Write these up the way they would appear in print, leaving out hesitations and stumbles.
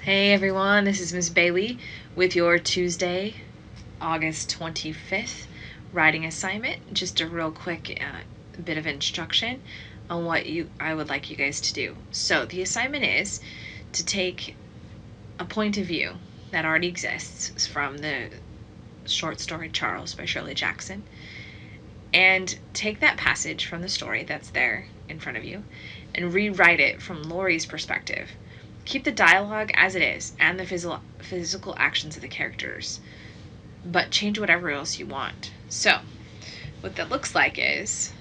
Hey everyone, this is Miss Bailey with your Tuesday, August 25th writing assignment. Just a real quick bit of instruction on what I would like you guys to do. So the assignment is to take a point of view that already exists from the short story Charles by Shirley Jackson, and take that passage from the story that's there in front of you and rewrite it from Laurie's perspective. Keep the dialogue as it is and the physical actions of the characters, but change whatever else you want. So, what that looks like is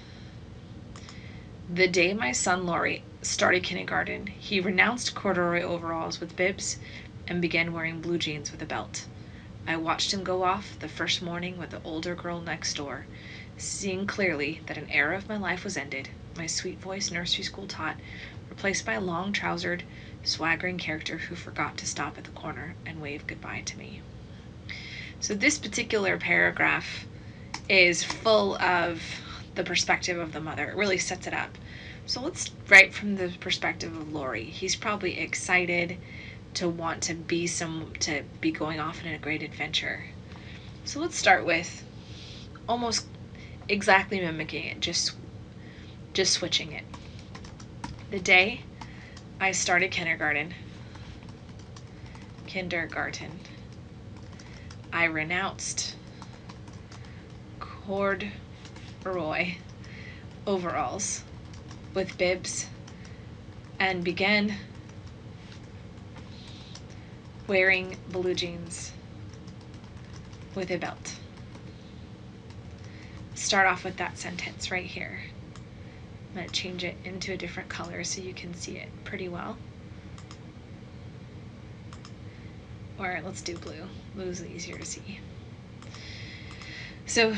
the day my son Laurie started kindergarten, he renounced corduroy overalls with bibs and began wearing blue jeans with a belt. I watched him go off the first morning with the older girl next door, seeing clearly that an era of my life was ended, my sweet-voiced nursery school tot replaced by a long-trousered, swaggering character who forgot to stop at the corner and wave goodbye to me. So this particular paragraph is full of the perspective of the mother. It really sets it up. So let's write from the perspective of Laurie. He's probably excited to want to be going off in a great adventure. So let's start with almost exactly mimicking it, just switching it. The day I started kindergarten, I renounced corduroy overalls with bibs and began wearing blue jeans with a belt. Start off with that sentence right here. I'm going to change it into a different color so you can see it pretty well. Or let's do blue. Blue's easier to see. So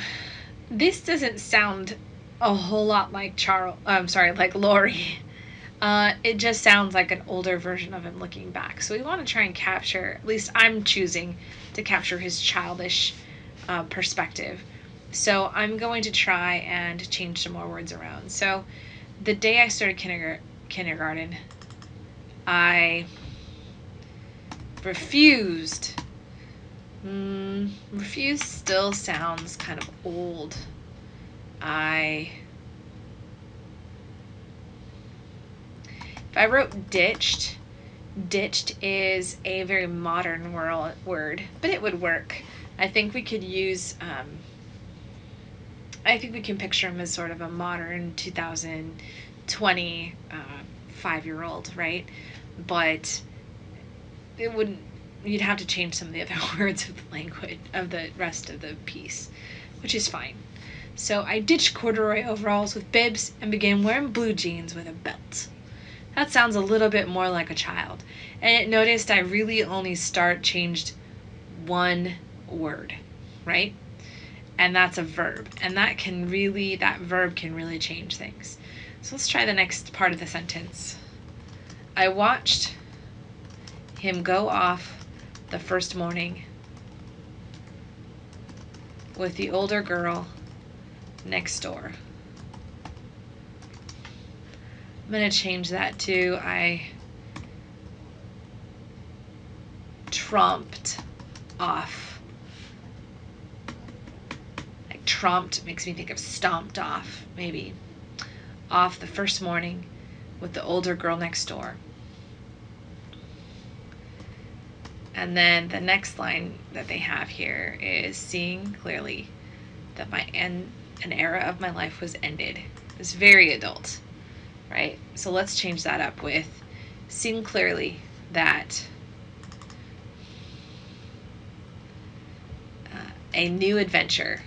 this doesn't sound a whole lot like like Laurie. It just sounds like an older version of him looking back. So we want to try and capture, at least I'm choosing to capture his childish perspective. So I'm going to try and change some more words around. So the day I started kindergarten, I refused. Refused still sounds kind of old. If I wrote ditched is a very modern word, but it would work. I think we could use, I think we can picture him as sort of a modern 2020 5-year-old, right? But it wouldn't, you'd have to change some of the other words of the language, of the rest of the piece, which is fine. So I ditched corduroy overalls with bibs and began wearing blue jeans with a belt. That sounds a little bit more like a child. And noticed I really only changed one word, right? And that's a verb. And that verb can really change things. So let's try the next part of the sentence. I watched him go off the first morning with the older girl next door. I'm going to change that to I tromped off. Like tromped makes me think of stomped off, maybe. Off the first morning with the older girl next door. And then the next line that they have here is seeing clearly that an era of my life was ended. It's very adult, right? So let's change that up with seeing clearly that a new adventure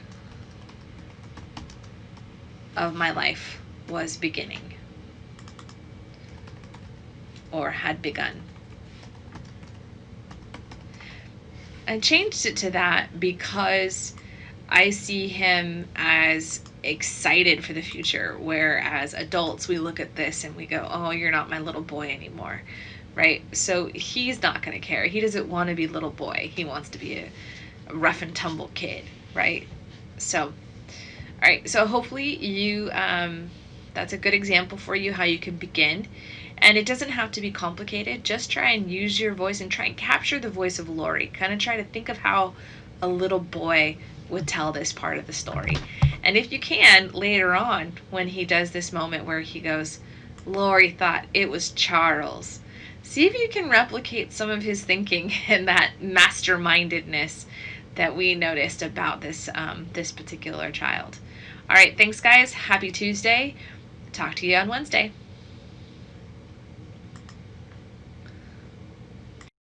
of my life was beginning or had begun. I changed it to that because I see him as excited for the future, whereas adults, we look at this and we go, oh, you're not my little boy anymore, right? So he's not going to care. He doesn't want to be little boy. He wants to be a rough and tumble kid, right? So, all right, so hopefully you, that's a good example for you how you can begin. And it doesn't have to be complicated. Just try and use your voice and try and capture the voice of Laurie. Kind of try to think of how a little boy would tell this part of the story. And if you can, later on, when he does this moment where he goes, Laurie thought it was Charles. See if you can replicate some of his thinking and that mastermindedness that we noticed about this particular child. All right, thanks guys. Happy Tuesday. Talk to you on Wednesday.